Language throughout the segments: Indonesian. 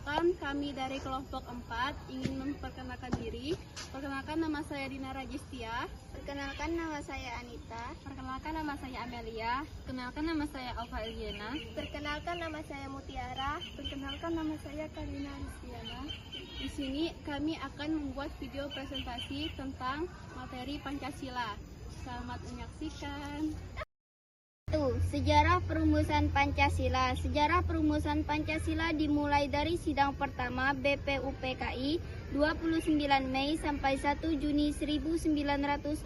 Perkenalkan, kami dari kelompok 4 ingin memperkenalkan diri. Perkenalkan, nama saya Dina Rajistia. Perkenalkan, nama saya Anita. Perkenalkan, nama saya Amelia. Perkenalkan, nama saya Alfa Eliana. Perkenalkan, nama saya Mutiara. Perkenalkan, nama saya Karina Rizkiana. Di sini kami akan membuat video presentasi tentang materi Pancasila. Selamat menyaksikan. Sejarah perumusan Pancasila. Sejarah perumusan Pancasila dimulai dari sidang pertama BPUPKI 29 Mei sampai 1 Juni 1945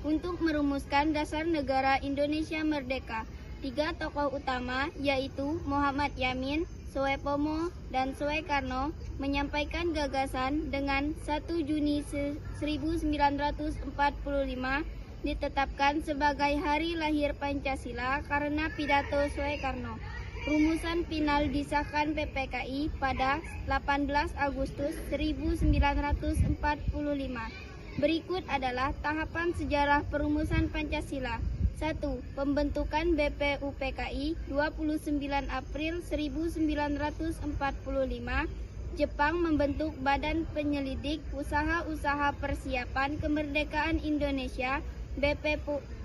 untuk merumuskan dasar negara Indonesia merdeka. 3 tokoh utama yaitu Muhammad Yamin, Soepomo, dan Soekarno menyampaikan gagasan dengan 1 Juni 1945 ditetapkan sebagai hari lahir Pancasila karena pidato Soekarno. Rumusan final disahkan PPKI pada 18 Agustus 1945. Berikut adalah tahapan sejarah perumusan Pancasila. 1. Pembentukan BPUPKI 29 April 1945. Jepang membentuk Badan Penyelidik Usaha-usaha Persiapan Kemerdekaan Indonesia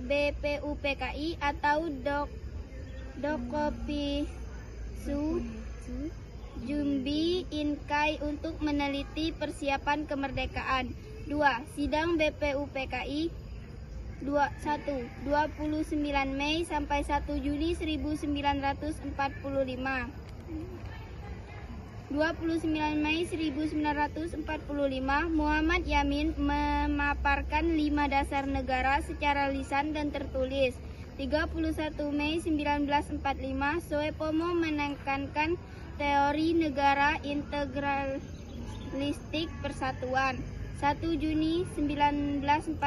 BPUPKI atau Dokopitsu Jumbi Inkai untuk meneliti persiapan kemerdekaan. 2. Sidang BPUPKI 29 Mei sampai 1 Juni 1945. 29 Mei 1945, Muhammad Yamin memaparkan 5 dasar negara secara lisan dan tertulis. 31 Mei 1945, Soepomo menekankan teori negara integralistik persatuan. 1 Juni 1945,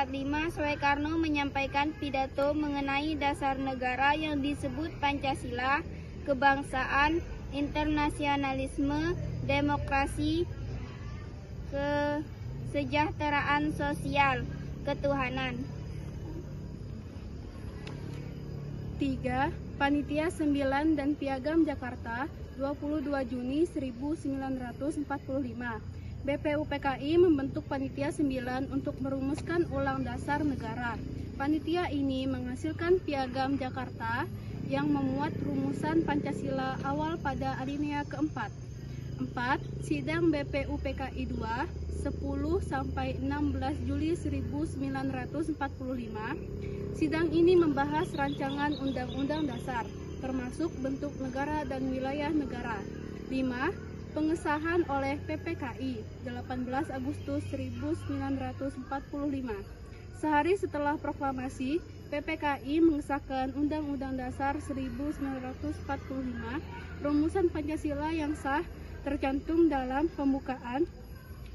Soekarno menyampaikan pidato mengenai dasar negara yang disebut Pancasila, kebangsaan, internasionalisme, demokrasi, kesejahteraan sosial, ketuhanan. 3. Panitia 9 dan Piagam Jakarta 22 Juni 1945. BPUPKI membentuk Panitia 9 untuk merumuskan ulang dasar negara. Panitia ini menghasilkan Piagam Jakarta yang memuat rumusan Pancasila awal pada alinea keempat. 4. Sidang BPUPKI 2 10-16 Juli 1945. Sidang ini membahas rancangan Undang-Undang Dasar, termasuk bentuk negara dan wilayah negara. 5. Pengesahan oleh PPKI 18 Agustus 1945. Sehari setelah proklamasi, PPKI mengesahkan Undang-Undang Dasar 1945, rumusan Pancasila yang sah tercantum dalam pembukaan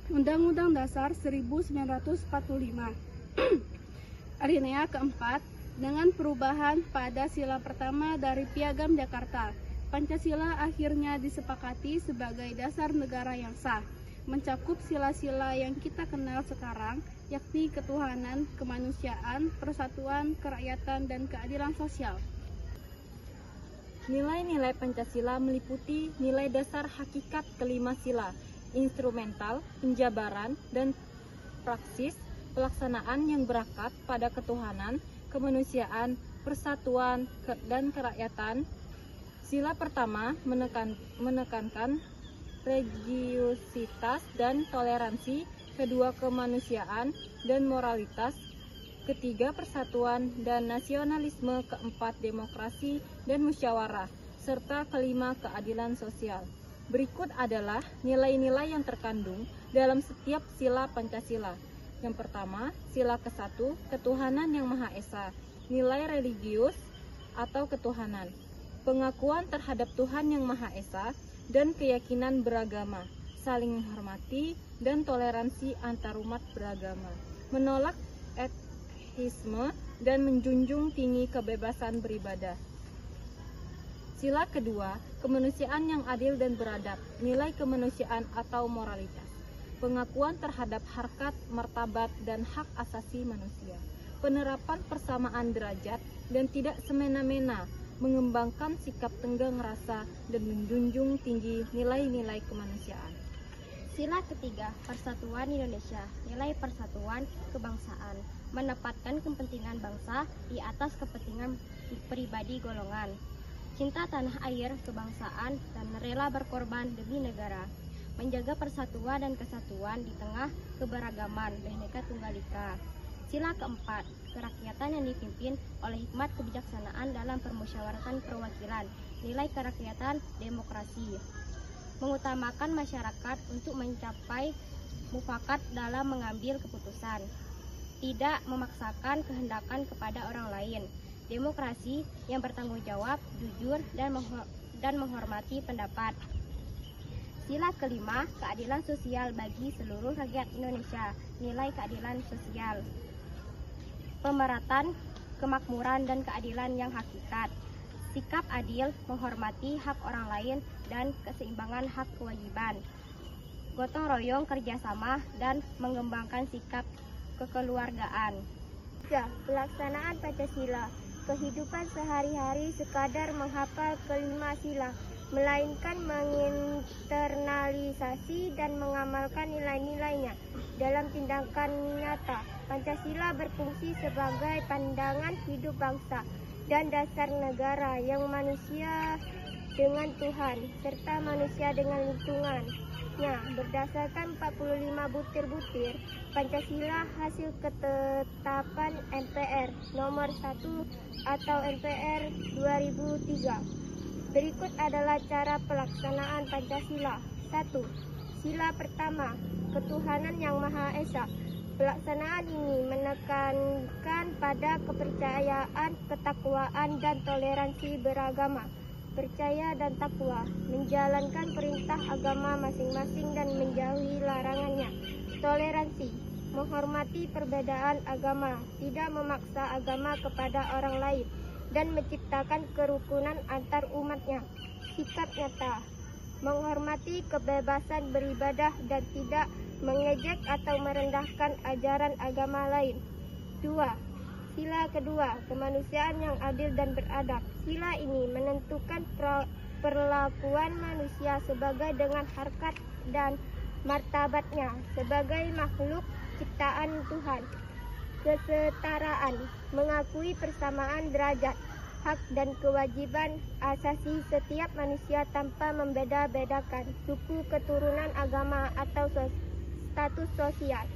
Undang-Undang Dasar 1945. Alinea keempat, dengan perubahan pada sila pertama dari Piagam Jakarta, Pancasila akhirnya disepakati sebagai dasar negara yang sah, mencakup sila-sila yang kita kenal sekarang, yakni ketuhanan, kemanusiaan, persatuan, kerakyatan, dan keadilan sosial. Nilai-nilai Pancasila meliputi nilai dasar hakikat kelima sila, instrumental, penjabaran, dan praksis pelaksanaan yang berakat pada ketuhanan, kemanusiaan, persatuan, dan kerakyatan. Sila pertama menekankan religiusitas dan toleransi, kedua kemanusiaan dan moralitas, ketiga persatuan dan nasionalisme, keempat demokrasi dan musyawarah, serta kelima keadilan sosial. Berikut adalah nilai-nilai yang terkandung dalam setiap sila Pancasila. Yang pertama, sila ke-1, ketuhanan yang Maha Esa, nilai religius atau ketuhanan, pengakuan terhadap Tuhan yang Maha Esa, dan keyakinan beragama, saling menghormati, dan toleransi antarumat beragama, menolak ateisme, dan menjunjung tinggi kebebasan beribadah. Sila kedua, kemanusiaan yang adil dan beradab, nilai kemanusiaan atau moralitas, pengakuan terhadap harkat, martabat, dan hak asasi manusia, penerapan persamaan derajat dan tidak semena-mena mengembangkan sikap tenggang rasa, dan menjunjung tinggi nilai-nilai kemanusiaan. Sila ketiga, Persatuan Indonesia, nilai persatuan kebangsaan, menempatkan kepentingan bangsa di atas kepentingan pribadi golongan. Cinta tanah air, kebangsaan, dan rela berkorban demi negara. Menjaga persatuan dan kesatuan di tengah keberagaman Bhinneka Tunggal Ika. Sila keempat, kerakyatan yang dipimpin oleh hikmat kebijaksanaan dalam permusyawaratan perwakilan, nilai kerakyatan demokrasi. Mengutamakan masyarakat untuk mencapai mufakat dalam mengambil keputusan. Tidak memaksakan kehendakan kepada orang lain. Demokrasi yang bertanggung jawab, jujur, dan menghormati pendapat. Sila kelima, keadilan sosial bagi seluruh rakyat Indonesia, nilai keadilan sosial. Pemerataan, kemakmuran, dan keadilan yang hakikat. Sikap adil, menghormati hak orang lain, dan keseimbangan hak kewajiban. Gotong royong kerjasama dan mengembangkan sikap kekeluargaan. 3. Pelaksanaan Pancasila. Kehidupan sehari-hari sekadar menghafal kelima sila, melainkan menginternalisasi dan mengamalkan nilai-nilainya dalam tindakan nyata. Pancasila berfungsi sebagai pandangan hidup bangsa dan dasar negara yang manusia dengan Tuhan serta manusia dengan lingkungannya. Berdasarkan 45 butir-butir Pancasila hasil ketetapan MPR nomor 1 atau MPR 2003. Berikut adalah cara pelaksanaan Pancasila. 1. Sila pertama, ketuhanan yang Maha Esa. Pelaksanaan ini menekankan pada kepercayaan, ketakwaan, dan toleransi beragama. Percaya dan takwa, menjalankan perintah agama masing-masing dan menjauhi larangannya. Toleransi, menghormati perbedaan agama, tidak memaksa agama kepada orang lain, dan menciptakan kerukunan antar umatnya. Sikap nyata, menghormati kebebasan beribadah dan tidak mengejek atau merendahkan ajaran agama lain. 2. Sila kedua, kemanusiaan yang adil dan beradab. Sila ini menentukan perlakuan manusia sebagai dengan harkat dan martabatnya sebagai makhluk ciptaan Tuhan. Kesetaraan, mengakui persamaan derajat, hak dan kewajiban asasi setiap manusia tanpa membeda-bedakan suku, keturunan, agama, atau status sosial.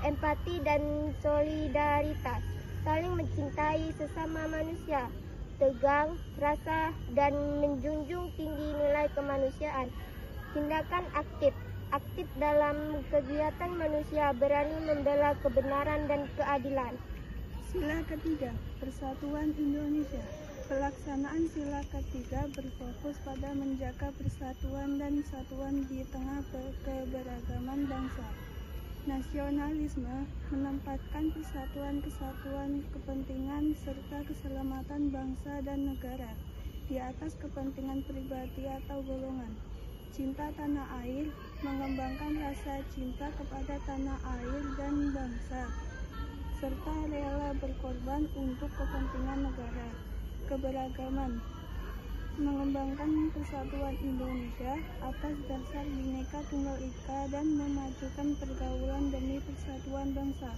Empati dan solidaritas, saling mencintai sesama manusia, tegang rasa, dan menjunjung tinggi nilai kemanusiaan. Tindakan aktif dalam kegiatan manusia, berani membela kebenaran dan keadilan. Sila ketiga, Persatuan Indonesia. Pelaksanaan sila ketiga berfokus pada menjaga persatuan dan kesatuan di tengah keberagaman bangsa. Nasionalisme menempatkan persatuan-kesatuan kepentingan serta keselamatan bangsa dan negara di atas kepentingan pribadi atau golongan. Cinta tanah air mengembangkan rasa cinta kepada tanah air dan bangsa, serta rela berkorban untuk kepentingan negara. Keberagaman mengembangkan persatuan Indonesia atas dasar Bhinneka Tunggal Ika dan memajukan pergaulan demi persatuan bangsa.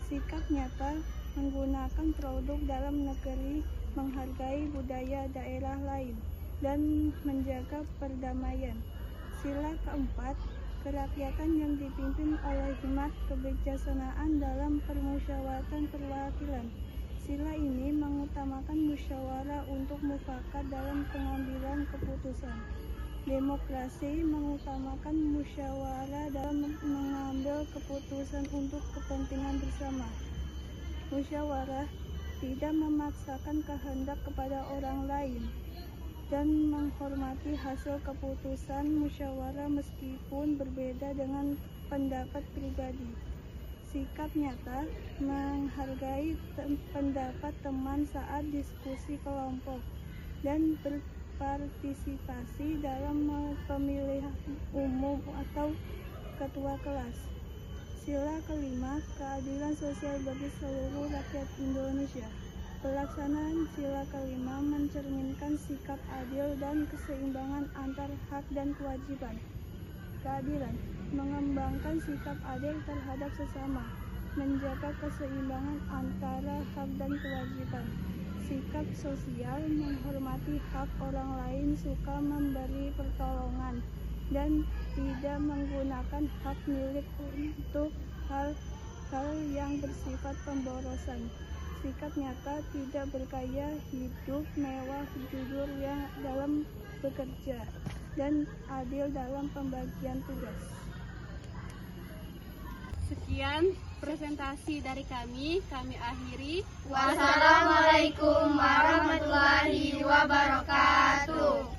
Sikap nyata menggunakan produk dalam negeri, menghargai budaya daerah lain, dan menjaga perdamaian. Sila keempat, kerakyatan yang dipimpin oleh hikmat kebijaksanaan dalam permusyawaratan perwakilan. Sila ini mengutamakan musyawarah untuk mufakat dalam pengambilan keputusan. Demokrasi mengutamakan musyawarah dalam mengambil keputusan untuk kepentingan bersama. Musyawarah tidak memaksakan kehendak kepada orang lain dan menghormati hasil keputusan musyawarah meskipun berbeda dengan pendapat pribadi. Sikap nyata menghargai pendapat teman saat diskusi kelompok dan berpartisipasi dalam pemilihan umum atau ketua kelas. Sila kelima, keadilan sosial bagi seluruh rakyat Indonesia. Pelaksanaan sila kelima mencerminkan sikap adil dan keseimbangan antar hak dan kewajiban. Keadilan mengembangkan sikap adil terhadap sesama, menjaga keseimbangan antara hak dan kewajiban. Sikap sosial menghormati hak orang lain, suka memberi pertolongan, dan tidak menggunakan hak milik untuk hal-hal yang bersifat pemborosan. Sikap nyata tidak bergaya hidup mewah, jujur yang dalam bekerja, dan adil dalam pembagian tugas. Sekian presentasi dari kami akhiri. Wassalamualaikum warahmatullahi wabarakatuh.